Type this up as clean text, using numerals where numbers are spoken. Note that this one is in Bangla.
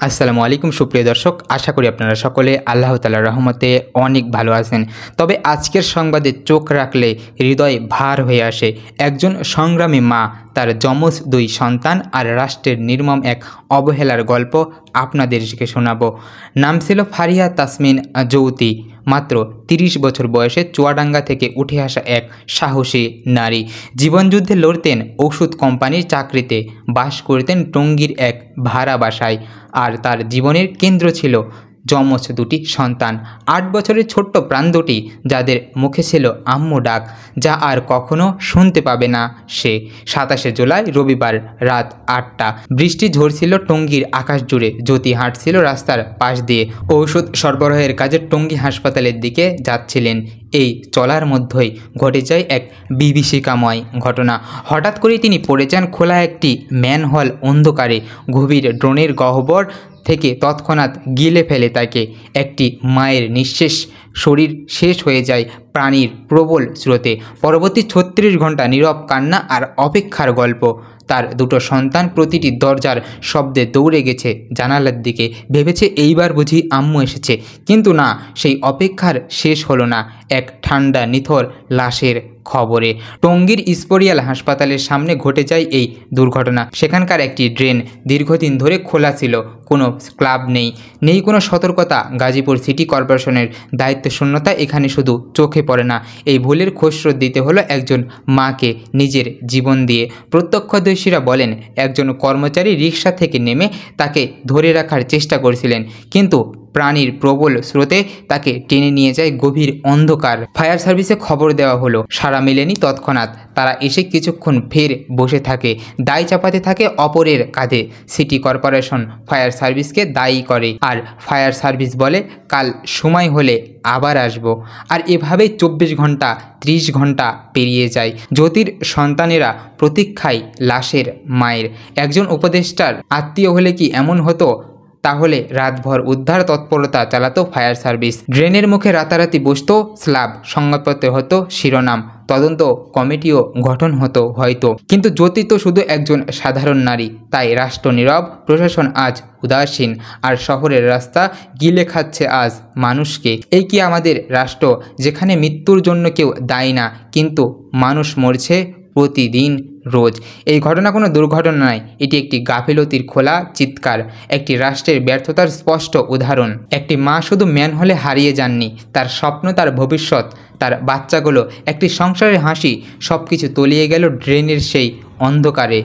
আসসালামু আলাইকুম সুপ্রিয় দর্শক, আশা করি আপনারা সকলে আল্লাহ তাআলার রহমতে অনেক ভালো আছেন। তবে আজকের সংবাদে চোখ রাখলে হৃদয় ভার হয়ে আসে। একজন সংগ্রামী মা, তার যমজ দুই সন্তান আর রাষ্ট্রের নির্মম এক অবহেলার গল্প আপনাদেরকে শোনাবো। নাম ছিল ফারিয়া তাসমিন জ্যোতি। মাত্র ৩০ বছর বয়সে চুয়াডাঙ্গা থেকে উঠে আসা এক সাহসী নারী। জীবনযুদ্ধে লড়তেন, ওষুধ কোম্পানির চাকরিতে, বাস করতেন টঙ্গীর এক ভাড়া বাসায়। আর তার জীবনের কেন্দ্র ছিল যমজ দুটি সন্তান। ৮ বছরের ছোট্ট প্রাণ দুটি, যাদের মুখে ছিল আম্মু ডাক, যা আর কখনো শুনতে পাবে না সে। ২৭শে জুলাই রবিবার রাত ৮টা। বৃষ্টি ঝরছিল টঙ্গীর আকাশ জুড়ে। জ্যোতি হাঁটছিল রাস্তার পাশ দিয়ে, ঔষধ সরবরাহের কাজে টঙ্গী হাসপাতালের দিকে যাচ্ছিলেন। এই চলার মধ্যেই ঘটে যায় এক বিভীষিকাময় ঘটনা। হঠাৎ করেই তিনি পড়ে যান খোলা একটি ম্যানহোল অন্ধকারে। গভীর ড্রোনের গহ্বর থেকে তৎক্ষণাৎ গিলে ফেলে তাকে। একটি মায়ের নিঃশেষ শরীর শেষ হয়ে যায় প্রাণীর প্রবল স্রোতে। পরবর্তী ৩৬ ঘন্টা নীরব কান্না আর অপেক্ষার গল্প। তার দুটো সন্তান প্রতিটি দরজার শব্দে দৌড়ে গেছে জানালার দিকে, ভেবেছে এইবার বুঝি আম্মু এসেছে। কিন্তু না, সেই অপেক্ষার শেষ হলো না এক ঠান্ডা নিথর লাশের খবরে। টঙ্গীর ইস্পরিয়াল হাসপাতালের সামনে ঘটে যায় এই দুর্ঘটনা। সেখানকার একটি ড্রেন দীর্ঘদিন ধরে খোলা ছিল। কোনো ক্লাব নেই কোনো সতর্কতা। গাজীপুর সিটি কর্পোরেশনের দায়িত্বশূন্যতা এখানে শুধু চোখে পড়ে না, এই ভুলের খোসরোধ দিতে হলো একজন মাকে নিজের জীবন দিয়ে। প্রত্যক্ষদর্শীরা বলেন, একজন কর্মচারী রিকশা থেকে নেমে তাকে ধরে রাখার চেষ্টা করেছিলেন, কিন্তু প্রাণীর প্রবল স্রোতে তাকে টেনে নিয়ে যায় গভীর অন্ধকার। ফায়ার সার্ভিসে খবর দেওয়া হলো, সাড়া মেলেনি তৎক্ষণাৎ। তারা এসে কিছুক্ষণ ফের বসে থাকে, দায় চাপাতে থাকে অপরের কাঁধে। সিটি কর্পোরেশন ফায়ার সার্ভিসকে দায়ী করে, আর ফায়ার সার্ভিস বলে কাল সময় হলে আবার আসবো। আর এভাবেই ২৪ ঘন্টা ৩০ ঘন্টা পেরিয়ে যায়। জ্যোতির সন্তানেরা প্রতীক্ষায় লাশের মায়ের। একজন উপদেষ্টার আত্মীয় হলে কি এমন হতো? তাহলে রাতভর উদ্ধার তৎপরতা চালাতো ফায়ার সার্ভিস। ড্রেনের মুখে রাতারাতি বসতো স্ল্যাব, সংবাদপত্রে হতো শিরোনাম, তদন্ত কমিটিও গঠন হতো হয়তো। কিন্তু জ্যোতি তো শুধু একজন সাধারণ নারী, তাই রাষ্ট্র নীরব, প্রশাসন আজ উদাসীন, আর শহরের রাস্তা গিলে খাচ্ছে আজ মানুষকে। এই কি আমাদের রাষ্ট্র, যেখানে মৃত্যুর জন্য কেউ দায়ী না, কিন্তু মানুষ মরছে প্রতিদিন রোজ? এই ঘটনা কোনো দুর্ঘটনা নয়, এটি একটি গাফিলতির খোলা চিৎকার, একটি রাষ্ট্রের ব্যর্থতার স্পষ্ট উদাহরণ। একটি মা শুধু ম্যানহোলে হারিয়ে যাননি, তার স্বপ্ন, তার ভবিষ্যৎ, তার বাচ্চাগুলো, একটি সংসারের হাসি, সব কিছু তলিয়ে গেল ড্রেনের সেই অন্ধকারে।